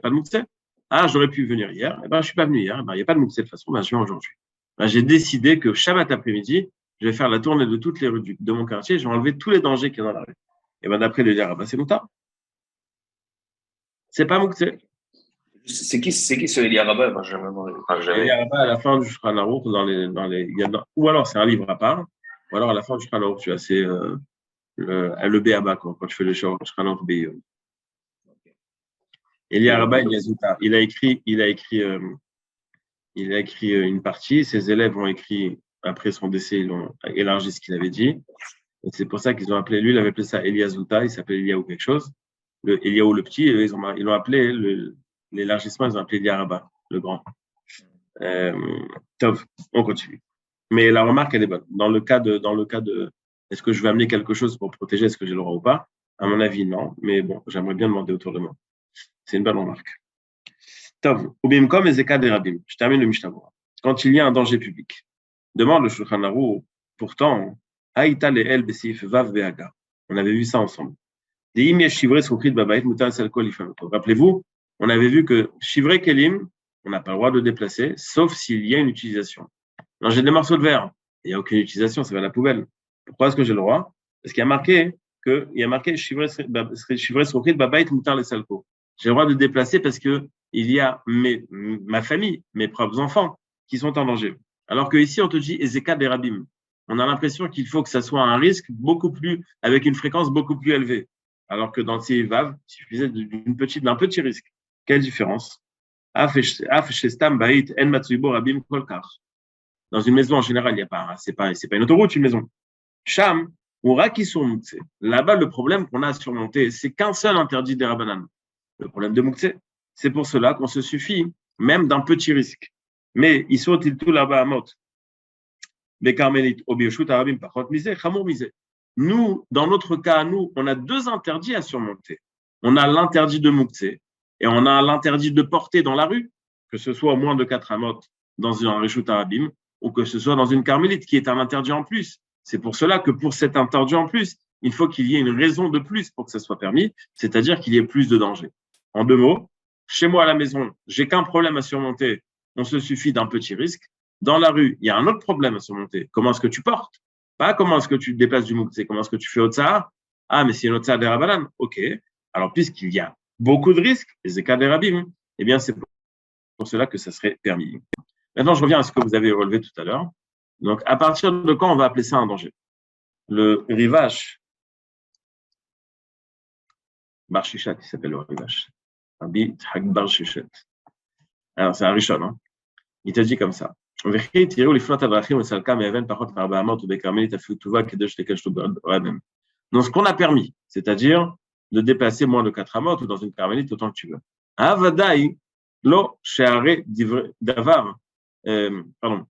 pas de mouktsé. Ah, j'aurais pu venir hier. Eh ben, je suis pas venu hier. Il n'y a pas de mouktsé de toute façon. Je viens aujourd'hui. J'ai décidé que Shabbat après-midi, je vais faire la tournée de toutes les rues de mon quartier. Je vais enlever tous les dangers qu'il y a dans la rue. Et ben, d'après le dire, c'est moutard. C'est pas mouktsé. C'est qui ce Elia Rabba? Elia Rabba, à la fin du Shulchan Aruch, ou alors c'est un livre à part, ou alors à la fin du Shulchan Aruch, tu as le B.A.B.A. quand tu fais le Shulchan Aruch B.I.O. Elia Rabba, il a écrit une partie, ses élèves ont écrit, après son décès, ils ont élargi ce qu'il avait dit. Et c'est pour ça qu'ils ont appelé, lui, il avait appelé ça Eliazouta, il s'appelait Eliaou quelque chose. Eliaou le petit, ils l'ont appelé, l'élargissement, ils ont appelé Elia Rabba, le grand. Tov, on continue. Mais la remarque, elle est bonne. Dans le cas de, est-ce que je vais amener quelque chose pour protéger, est-ce que j'ai le droit ou pas? À mon avis, non. Mais bon, j'aimerais bien demander autour de moi. C'est une bonne remarque. Tov, Ubimkom et Zeka des Rabim. Je termine le Mishnah. Quand il y a un danger public, demande le Shulchan Aruch, pourtant, Haïta le El Besif Vav Behaga. On avait vu ça ensemble. Rappelez-vous, on avait vu que Shivre Kelim, on n'a pas le droit de déplacer, sauf s'il y a une utilisation. Alors, j'ai des morceaux de verre, il n'y a aucune utilisation, ça va à la poubelle. Pourquoi est-ce que j'ai le droit? Parce qu'il y a marqué Shivrei Srochit Babait Mutar les Salko. J'ai le droit de déplacer parce que il y a ma famille, mes propres enfants, qui sont en danger. Alors que ici, on te dit Ezeka Berabim. On a l'impression qu'il faut que ça soit un risque avec une fréquence beaucoup plus élevée. Alors que dans le Vav, il suffisait d'un petit risque. Quelle différence? Dans une maison, en général, il y a pas, c'est pas une autoroute, une maison. Sham, ou Rakisur Moukse. Là-bas, le problème qu'on a à surmonter, c'est qu'un seul interdit des Rabbanan. Le problème de Moukse. C'est pour cela qu'on se suffit même d'un petit risque. Mais ils sont tout là-bas à Mot. Les Carmélites, Obioshut, Arabim, Pachot, Misé, Chamour, Misé. Nous, dans notre cas, on a deux interdits à surmonter. On a l'interdit de Moukse et on a l'interdit de porter dans la rue, que ce soit au moins de 4 amot dans un Rishut Arabim ou que ce soit dans une Carmélite, qui est un interdit en plus. C'est pour cela que pour cet interdit en plus, il faut qu'il y ait une raison de plus pour que ça soit permis, c'est-à-dire qu'il y ait plus de danger. En 2 mots, chez moi à la maison, j'ai qu'un problème à surmonter, on se suffit d'un petit risque. Dans la rue, il y a un autre problème à surmonter. Comment est-ce que tu portes? Pas comment est-ce que tu déplaces du Moukse, comment est-ce que tu fais Otsahar? Ah, mais c'est une Otsahar des Rabbanan. OK. Alors, puisqu'il y a beaucoup de risques, les Zeka des Rabim, eh bien, c'est pour cela que ça serait permis. Maintenant, je reviens à ce que vous avez relevé tout à l'heure. Donc, à partir de quand on va appeler ça un danger? Le rivage, Bar Shishat, il s'appelle le rivage. Rabbi Tzhak Bar Shishat. Alors, c'est un Rishon, hein. Il te dit comme ça. Donc, ce qu'on a permis, c'est-à-dire de déplacer moins de 4 amot ou dans une carmélite autant que tu veux. Avadaï, lo, sheare, davar, pardon,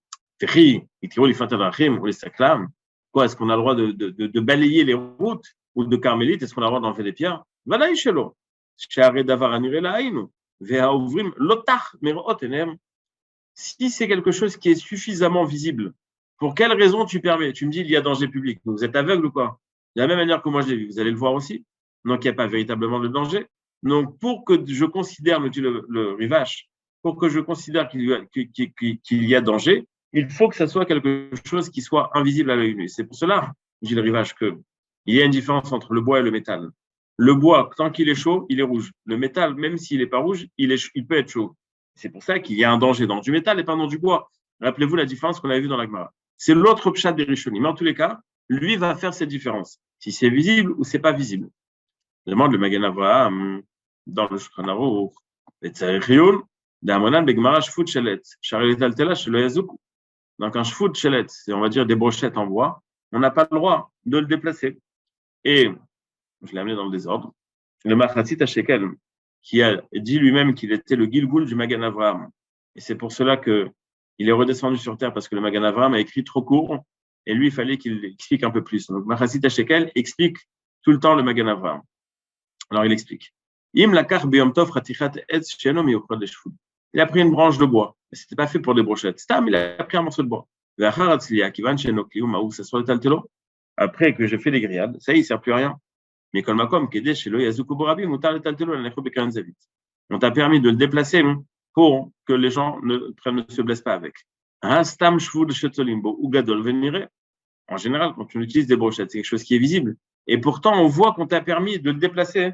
quoi, est-ce qu'on a le droit de balayer les routes ou de carmélite? Est-ce qu'on a le droit d'enlever des pierres? Vadaï, shelo, sheare, davar, anure, la haïnu, veha ouvrim, lotach, merot, enem. Si c'est quelque chose qui est suffisamment visible, pour quelle raison tu permets? Tu me dis, il y a danger public. Donc, vous êtes aveugle ou quoi? De la même manière que moi, je l'ai vu. Vous allez le voir aussi. Donc, il n'y a pas véritablement de danger. Donc, pour que je considère, me dit le rivage, pour que je considère qu'il y a danger, il faut que ça soit quelque chose qui soit invisible à l'œil nu. C'est pour cela, dit le rivage, qu'il y a une différence entre le bois et le métal. Le bois, tant qu'il est chaud, il est rouge. Le métal, même s'il n'est pas rouge, il peut être chaud. C'est pour ça qu'il y a un danger dans du métal et pas dans du bois. Rappelez-vous la différence qu'on avait vue dans la Gemara. C'est l'autre pshat des Rishonim. Mais en tous les cas, lui va faire cette différence. Si c'est visible ou c'est pas visible. Demande le Magen Avraham dans le Shulchan Aruch. Donc un shfut shelet, c'est on va dire des brochettes en bois. On n'a pas le droit de le déplacer. Et je l'ai amené dans le désordre. Le Machatzit HaShekel, qui a dit lui-même qu'il était le Gilgul du Magen Avraham. Et c'est pour cela qu'il est redescendu sur terre, parce que le Magen Avraham a écrit trop court, et lui, il fallait qu'il explique un peu plus. Donc, Machatzit HaShekel explique tout le temps le Magen Avraham. Alors, il explique. Il a pris une branche de bois. Mais ce n'était pas fait pour des brochettes. Stam, il a pris un morceau de bois. Après que j'ai fait les grillades, ça y est, il ne sert plus à rien. Mais comme on t'a permis de le déplacer pour que les gens ne se blessent pas avec. En général, quand on utilise des brochettes, c'est quelque chose qui est visible. Et pourtant, on voit qu'on t'a permis de le déplacer.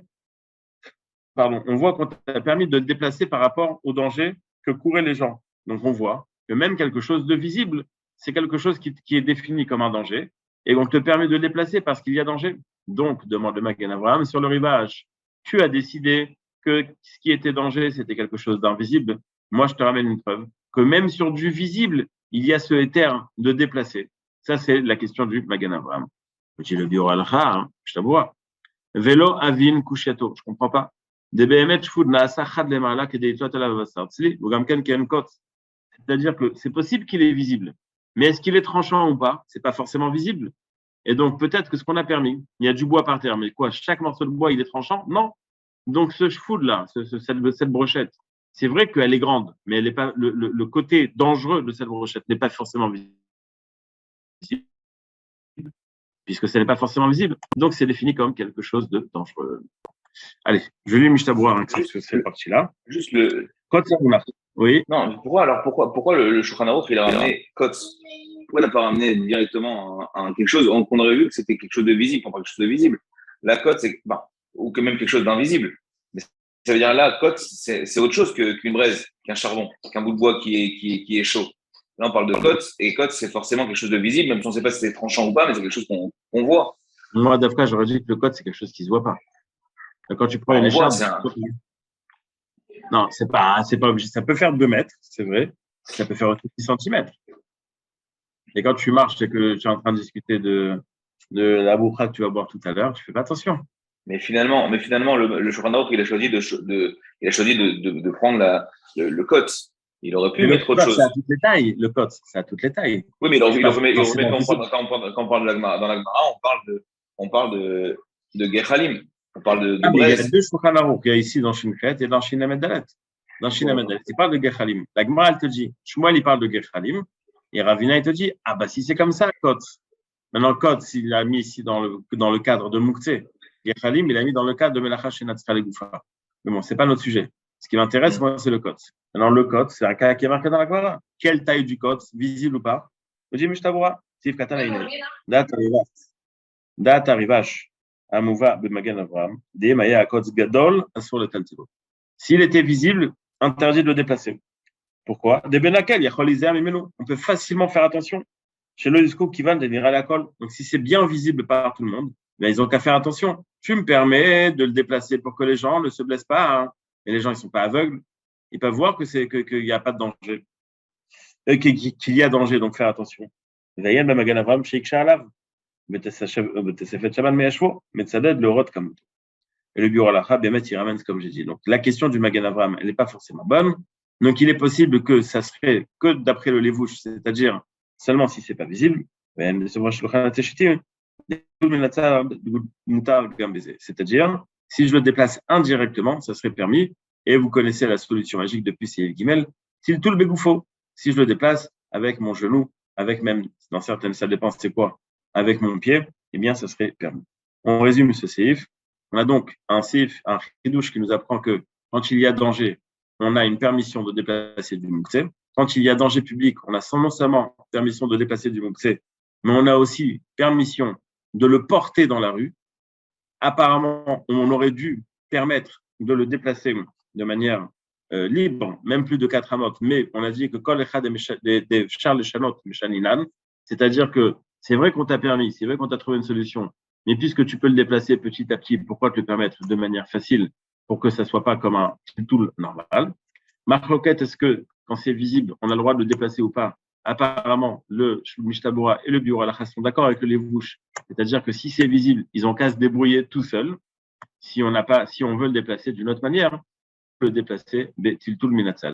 On voit qu'on t'a permis de le déplacer par rapport au danger que couraient les gens. Donc, on voit que même quelque chose de visible, c'est quelque chose qui est défini comme un danger. Et on te permet de le déplacer parce qu'il y a danger. Donc, demande le Magen Avraham, sur le rivage, tu as décidé que ce qui était danger, c'était quelque chose d'invisible. Moi, je te ramène une preuve que même sur du visible, il y a ce éther de déplacer. Ça, c'est la question du Magen Avraham. Petit le bio al-Kha, je t'avoue. Vélo avin kushato, je comprends pas. C'est-à-dire que c'est possible qu'il est visible. Mais est-ce qu'il est tranchant ou pas? C'est pas forcément visible. Et donc, peut-être que ce qu'on a permis, il y a du bois par terre, mais quoi, chaque morceau de bois, il est tranchant? Non. Donc, ce chfoud-là, cette brochette, c'est vrai qu'elle est grande, mais elle est pas, le côté dangereux de cette brochette n'est pas forcément visible, puisque ce n'est pas forcément visible. Donc, c'est défini comme quelque chose de dangereux. Allez, je lis Mishtabura sur cette partie-là. Juste le. Quand ça vous marche. Oui. Non, pourquoi le Shulchan Aruch, il a ramené Kotz? Pourquoi il n'a pas ramené directement quelque chose qu'on aurait vu que c'était quelque chose de visible, qu'on parle de quelque chose de visible. La Kotz, ou que même quelque chose d'invisible. Mais ça veut dire là, Kotz, c'est autre chose qu'une braise, qu'un charbon, qu'un bout de bois qui est chaud. Là, on parle de Kotz, et Kotz, c'est forcément quelque chose de visible, même si on ne sait pas si c'est tranchant ou pas, mais c'est quelque chose qu'on voit. Moi, d'après, j'aurais dit que le code, c'est quelque chose qui ne se voit pas. Quand tu prends une écharpe, non, c'est pas obligé. Ça peut faire 2 mètres, c'est vrai. Ça peut faire 10 centimètres. Et quand tu marches et que tu es en train de discuter de la boufra que tu vas boire tout à l'heure, tu fais pas attention. Mais finalement, le Shulchan Aruch, il a choisi de prendre le Kotz. Il aurait pu mettre autre chose. C'est à toutes les tailles, le Kotz, c'est à toutes les tailles. Oui, mais il remet quand on parle dans la Gemara, on parle de Gechalim. On parle de mais il y a braise. 2 Shulchan Aruch. Il y a ici dans Shinchet et dans Shin Lamed Dalet. Dans Shin Lamed Dalet, il parle de Gechalim. La Gemara, elle te dit, Shmuel, il parle de Gechalim. Et Ravina, il te dit, ah bah si c'est comme ça, Kotz. Maintenant, Kotz, il l'a mis ici dans le cadre de Mouktsé. Gechalim, il l'a mis dans le cadre de Melacha Shenat Goufa. Mais bon, c'est pas notre sujet. Ce qui m'intéresse, moi, c'est le Kotz. Maintenant, le Kotz, c'est un cas qui est marqué dans la Gemara. Quelle taille du Kotz, visible ou pas? Je dis, Mishtabura, Sif Katana Iné. Date Arivash, Amouva Bemagan Avram, De Maya Kotz Gadol, Asur le Taltilo. S'il était visible, interdit de le déplacer. Pourquoi? Des Benakel, Yacholizéa Mimenu. On peut facilement faire attention. Chez le Yuskou qui va devenir à la colle. Donc, si c'est bien visible par tout le monde, ben, ils ont qu'à faire attention. Tu me permets de le déplacer pour que les gens ne se blessent pas. Hein. Et les gens, ils sont pas aveugles. Ils peuvent voir qu'il n'y a pas de danger. Qu'il y a danger, donc faire attention. Vayen Bamagan Avram, Sheikh Sha'alav. Betesefet Shaban Me'ashvo. Metzaded le rot comme tout. Et le bureau Alacha, Bémet, il ramène comme j'ai dit. Donc, la question du Magan Avram, elle n'est pas forcément bonne. Donc, il est possible que ça serait que d'après le Levouche, c'est-à-dire seulement si c'est pas visible. C'est-à-dire, si je le déplace indirectement, ça serait permis. Et vous connaissez la solution magique depuis c'est Gimel. Si tout le bégoufo, si je le déplace avec mon genou, avec même, dans certaines, ça dépend c'est quoi, avec mon pied, eh bien, ça serait permis. On résume ce séif. On a donc un séif, un chidouche qui nous apprend que quand il y a danger, on a une permission de déplacer du mouktsé. Quand il y a danger public, on a non seulement permission de déplacer du mouktsé, mais on a aussi permission de le porter dans la rue. Apparemment, on aurait dû permettre de le déplacer de manière libre, même plus de 4 amot, mais on a dit que kol echad des charles chanot meshaninan, c'est-à-dire que c'est vrai qu'on t'a permis, c'est vrai qu'on t'a trouvé une solution, mais puisque tu peux le déplacer petit à petit, pourquoi te le permettre de manière facile pour que ça soit pas comme un tool normal? Marc Loquette, est-ce que quand c'est visible, on a le droit de le déplacer ou pas? Apparemment, le Mishtabura et le Biur Alacha sont d'accord avec le Levouche. C'est-à-dire que si c'est visible, ils ont qu'à se débrouiller tout seuls. Si on veut le déplacer d'une autre manière, on peut le déplacer, Tiltul Minatsal.